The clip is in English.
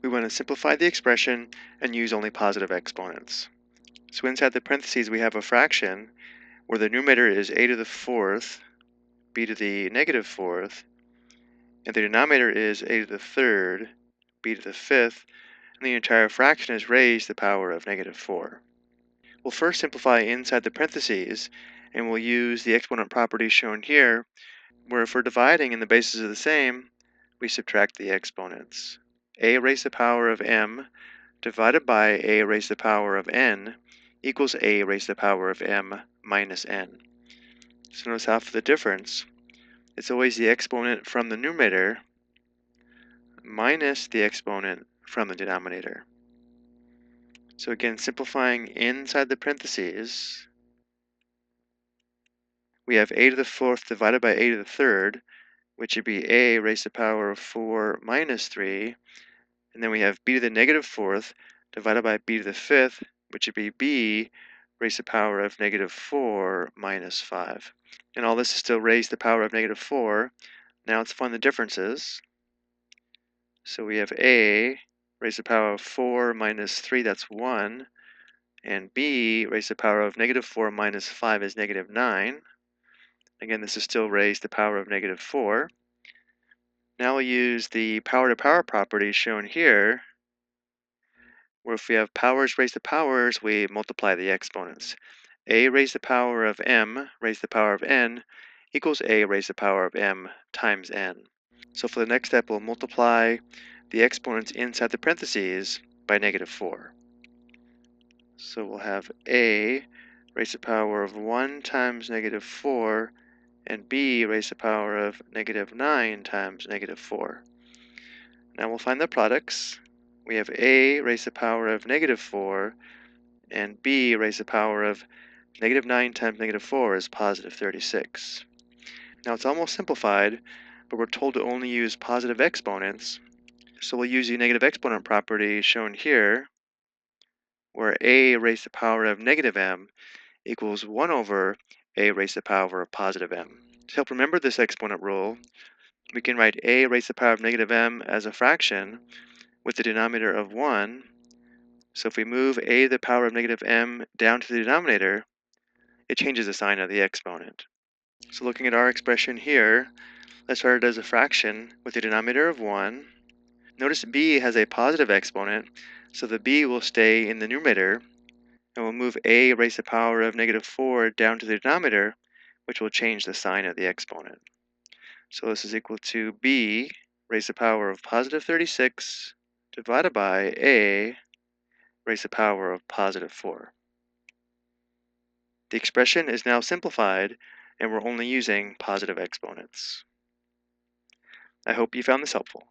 we want to simplify the expression and use only positive exponents. So inside the parentheses we have a fraction where the numerator is a to the fourth, b to the negative fourth, and the denominator is a to the third, b to the fifth, and the entire fraction is raised to the power of negative 4. We'll first simplify inside the parentheses, and we'll use the exponent property shown here, where if we're dividing and the bases are the same, we subtract the exponents. A raised to the power of m divided by a raised to the power of n equals a raised to the power of m minus n. So notice how for the difference, it's always the exponent from the numerator minus the exponent from the denominator. So again, simplifying inside the parentheses, we have a to the fourth divided by a to the third, which would be a raised to the power of 4 minus 3, and then we have b to the negative fourth divided by b to the fifth, which would be b raised to the power of negative 4 minus 5. And all this is still raised to the power of negative 4. Now let's find the differences. So we have a raised to the power of 4 minus 3, that's 1, and b raised to the power of negative 4 minus 5 is negative 9. Again, this is still raised to the power of negative 4. Now we'll use the power to power property shown here, where if we have powers raised to powers, we multiply the exponents. A raised to the power of m raised to the power of n equals a raised to the power of m times n. So for the next step, we'll multiply the exponents inside the parentheses by negative 4. So we'll have a raised to the power of 1 times negative 4 and b raised to the power of negative 9 times negative 4. Now we'll find the products. We have a raised to the power of negative 4 and b raised to the power of negative 9 times negative 4 is positive 36. Now it's almost simplified, but we're told to only use positive exponents, so we'll use the negative exponent property shown here, where a raised to the power of negative m equals 1 over a raised to the power of positive m. To help remember this exponent rule, we can write a raised to the power of negative m as a fraction with the denominator of 1. So if we move a to the power of negative m down to the denominator, it changes the sign of the exponent. So looking at our expression here, let's write it as a fraction with the denominator of 1. Notice b has a positive exponent, so the b will stay in the numerator, and we'll move a raised to the power of negative 4 down to the denominator, which will change the sign of the exponent. So this is equal to b raised to the power of positive 36 divided by a raised to the power of positive 4. The expression is now simplified, and we're only using positive exponents. I hope you found this helpful.